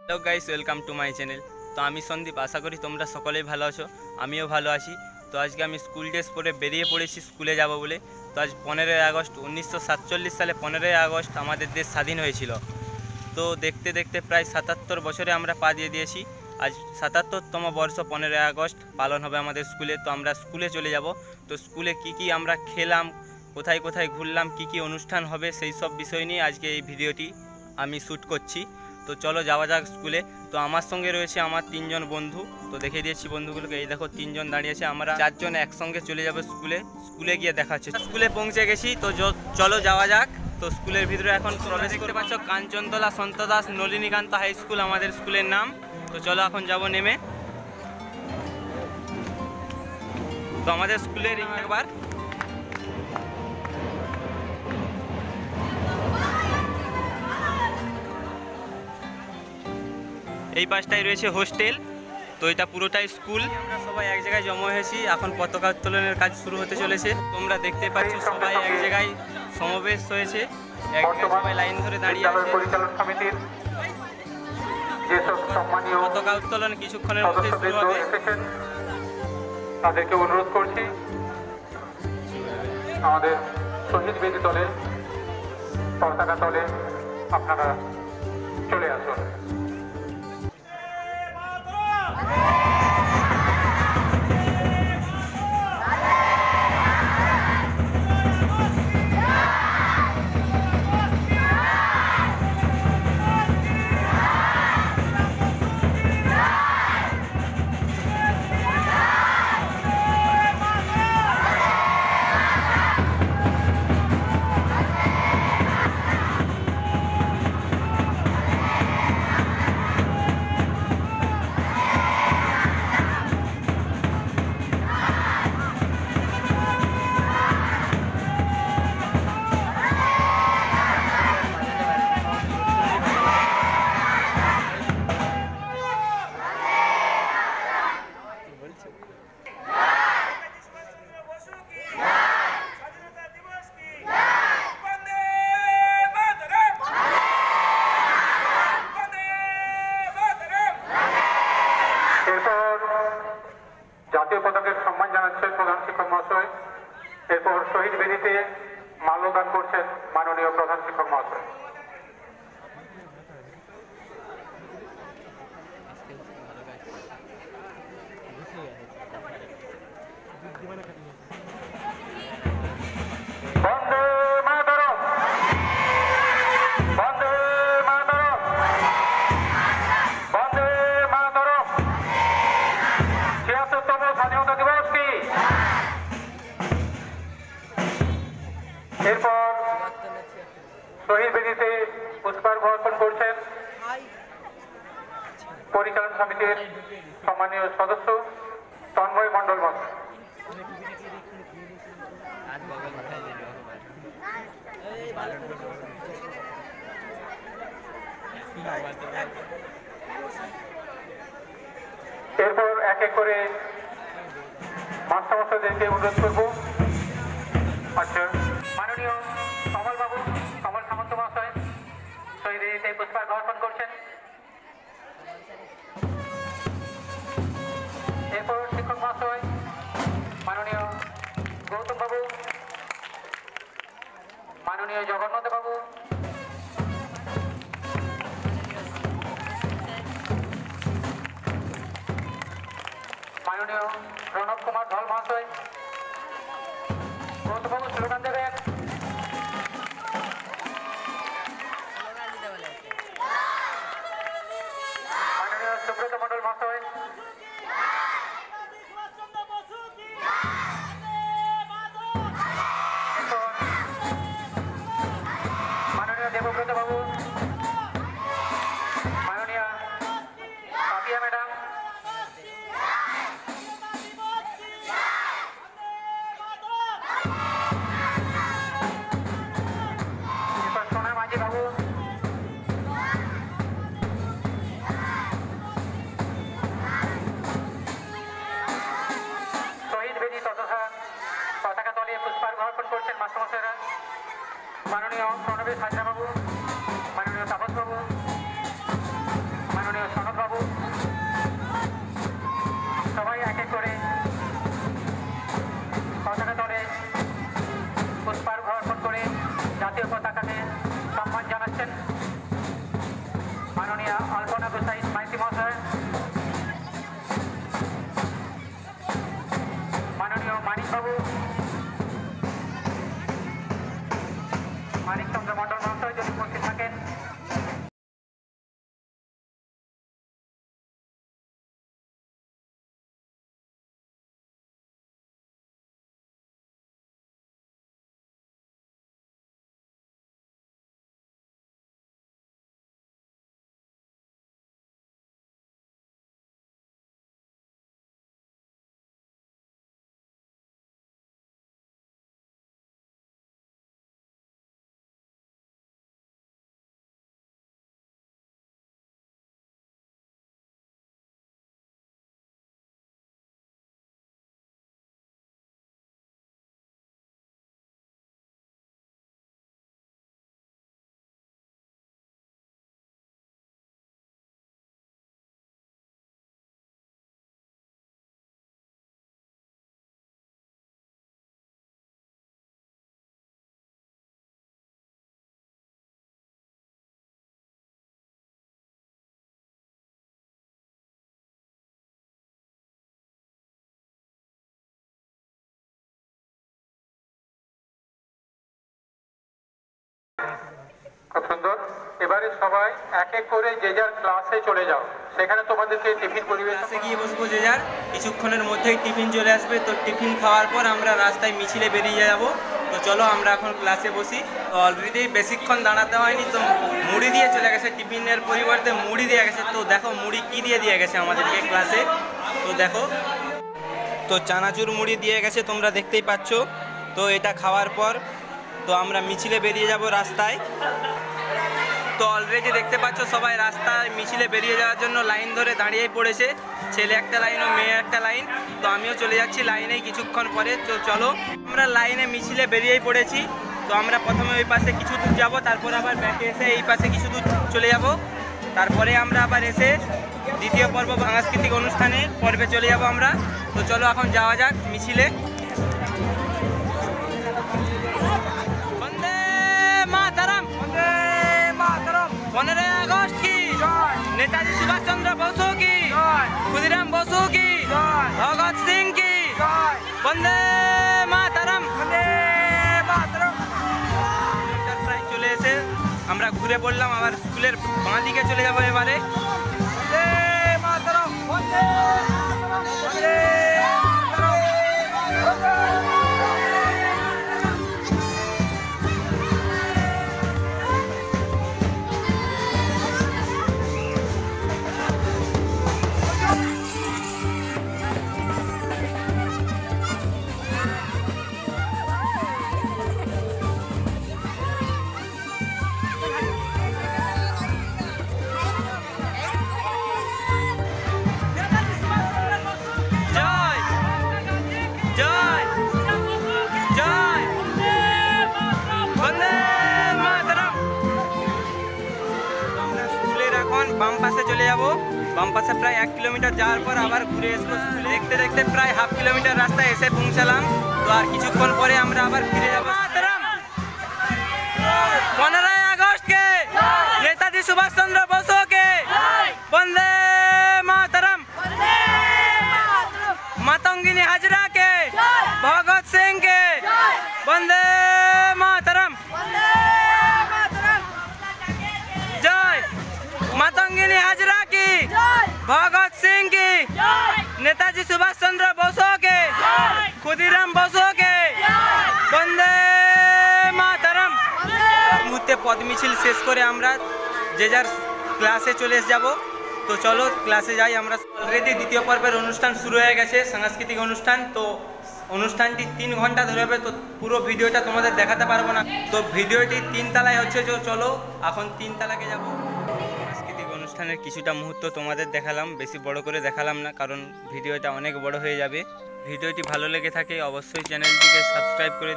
Hello guys, welcome to my channel. তো আমি সন্দীপ, আশা করি তোমরা সকলেই ভালো আছো, আমিও ভালো আছি। তো আজকে আমি স্কুল ড্রেস পরে বেরিয়ে পড়েছি স্কুলে যাব বলে। তো আজ 15ই আগস্ট, 1947 সালে 15ই আগস্ট আমাদের দেশ স্বাধীন হয়েছিল। তো দেখতে দেখতে প্রায় 77 বছরে আমরা পা দিয়ে দিয়েছি। আজ 77তম বর্ষ 15ই আগস্ট পালন হবে আমাদের স্কুলে। তো আমরা স্কুলে চলে যাব। তো স্কুলে কি আমরা খেলাম, কোথায় কোথায় ঘুরলাম, কি অনুষ্ঠান হবে, সেই সব বিষয় নিয়ে আজকে এই ভিডিওটি আমি শ্যুট করছি। তো চলো যাওয়া যাক স্কুলে। তো আমার সঙ্গে রয়েছে আমার 3জন বন্ধু। তো দেখিয়ে দিয়েছি বন্ধুগুলোকে, এই দেখো 3জন দাঁড়িয়ে আছে। আমরা 4জন একসঙ্গে চলে যাবো স্কুলে গিয়ে দেখা হচ্ছে। স্কুলে পৌঁছে গেছি, তো চলো যাওয়া যাক। তো স্কুলের ভিতরে এখন প্রবেশ করতে পারছ কাঞ্চনতলা সন্ত দাস নলিনীকান্ত হাই স্কুল আমাদের স্কুলের নাম। তো চলো এখন যাব নেমে। তো আমাদের স্কুলের একবার এই পাশটায় রয়েছে হোস্টেল। তো এটা পুরোটাই স্কুল। আমরা সবাই এক জায়গায় জমা হয়েছি, এখন পতাকা উত্তোলনের কাজ শুরু হতে চলেছে। তোমরা দেখতে পাচ্ছ সবাই এক জায়গায় সমাবেশ হয়েছে, এক জায়গায় সবাই লাইন ধরে দাঁড়িয়ে আছে। পতাকা উত্তোলন কিছুক্ষণের মধ্যে শুরু হবে। তাদেরকে অনুরোধ করছি আমাদের শহীদ বেদি তলে পতাকা তলে আপনারা চলে আসুন। জাতীয় পতাকার সম্মান জানাচ্ছেন প্রধান শিক্ষক মহাশয়। এরপর শহীদ বেদিতে মাল্যদান করছেন মাননীয় প্রধান শিক্ষক মহাশয়। এরপর শহীদ বেদিতে পুষ্পার্ঘ অর্পণ করছেন পরিচালন সমিতির সম্মানীয় সদস্য তন্ময় মণ্ডল মহাশয়। এরপর এক এক করে মাস্টারমশাইদেরকে অনুরোধ করব। আচ্ছা, মাননীয় কমল বাবু, কমল সামন্ত মহাশয় শহীদ বেদিতে পুষ্পার্ঘ অর্পণ করছেন। এরপর শিক্ষক মহাশয় মাননীয় গৌতম বাবু, মাননীয় জগন্নাথ বাবু, মাননীয় প্রণব কুমার ধল মহাশয়, গৌতম বাবু স্লোগান দেবেন। মাননীয় সুব্রত মণ্ডল মহাশয়, মাননীয় দেবব্রত বাবু, মাননীয় পাপিয়া ম্যাডাম, সোনা মাঝি বাবু, বাবু, মানিক চন্দ্র মন্ডল মহাশয় যদি উপস্থিত থাকেন। খুব সুন্দর। এবারে সবাই এক এক করে যে যার ক্লাসে চলে যাও, সেখানে তোমাদেরকে টিফিন পরিবেশন ক্লাসে গিয়ে বসবো যে যার, কিছুক্ষণের মধ্যেই টিফিন চলে আসবে। তো টিফিন খাওয়ার পর আমরা রাস্তায় মিছিলে বেরিয়ে যাব। তো চলো আমরা এখন ক্লাসে বসি। তো অলরেডি বেশিক্ষণ দাঁড়াতে হয়নি, তো মুড়ি দিয়ে চলে গেছে, টিফিনের পরিবর্তে মুড়ি দিয়ে গেছে। তো দেখো মুড়ি কি দিয়ে গেছে আমাদেরকে ক্লাসে, তো দেখো, তো চানাচুর মুড়ি দিয়ে গেছে, তোমরা দেখতেই পাচ্ছ। তো এটা খাওয়ার পর তো আমরা মিছিলে বেরিয়ে যাব রাস্তায়। তো অলরেডি দেখতে পাচ্ছ সবাই রাস্তায় মিছিলে বেরিয়ে যাওয়ার জন্য লাইন ধরে দাঁড়িয়েই পড়েছে, ছেলে একটা লাইন ও মেয়ে একটা লাইন। তো আমিও চলে যাচ্ছি লাইনেই কিছুক্ষণ পরে। তো চলো আমরা লাইনে মিছিলে বেরিয়েই পড়েছি। তো আমরা প্রথমে ওই পাশে কিছু দূর যাব, তারপর আবার ব্যাকে এসে এই পাশে কিছু দূর চলে যাব, তারপরে আমরা আবার এসে দ্বিতীয় পর্ব সাংস্কৃতিক অনুষ্ঠানের পর্বে চলে যাব আমরা। তো চলো এখন যাওয়া যাক মিছিলে। বন্দে মাতরম, বন্দে মাতরম। 15 আগস্ট কি নেতাজি সুভাষ চন্দ্র বসু কি, ক্ষুদিরাম বসু কি, ভগৎ সিং কি, বন্দে মাতরম, বন্দে মাতরম। প্রায় চলে এসে আমরা ঘুরে পড়লাম, আবার স্কুলের বাঁ দিকে চলে যাবো এবারে। বন্দে মাতরম, বন্দে মাতরম, বন্দে বাম পাশে চলে যাব। বাম পাশে প্রায় 1 কিলোমিটার যাওয়ার পর আবার ঘুরে আসবো স্কুলে। দেখতে দেখতে প্রায় হাফ কিলোমিটার রাস্তায় এসে পৌঁছালাম। তো আর কিছুক্ষণ পরে আমরা আবার ফিরে যাবো। 15 আগস্ট কে নেতাজি সুভাষ চন্দ্র বসু কে বন্দে মাতরম, মাতঙ্গিনী হাজরা কে, ভগৎ সিং কে বন্দে মাতরম, জয় মাতঙ্গিনী হাজরা কি, ভগৎ সিং কি, নেতাজি সুভাষ চন্দ্র বসু কে, ক্ষুদিরাম বসু কে বন্দে মাতরম। মুহূর্তে পদ মিছিল শেষ করে আমরা যে যার ক্লাসে চলে যাব। তো চলো ক্লাসে যাই আমরা। অলরেডি দ্বিতীয় পর্বের অনুষ্ঠান শুরু হয়ে গেছে, সাংস্কৃতিক অনুষ্ঠান। তো অনুষ্ঠানটি 3 ঘন্টা ধরে হবে। তো পুরো ভিডিওটা তোমাদের দেখাতে পারবো না। তো ভিডিওটি 3 তলায় হচ্ছে। তো চলো এখন 3 তলাকে যাব। সাংস্কৃতিক অনুষ্ঠানের কিছুটা মুহূর্ত তোমাদের দেখালাম, বেশি বড় করে দেখালাম না, কারণ ভিডিওটা অনেক বড় হয়ে যাবে। ভিডিওটি ভালো লেগে থাকে অবশ্যই চ্যানেলটিকে সাবস্ক্রাইব করে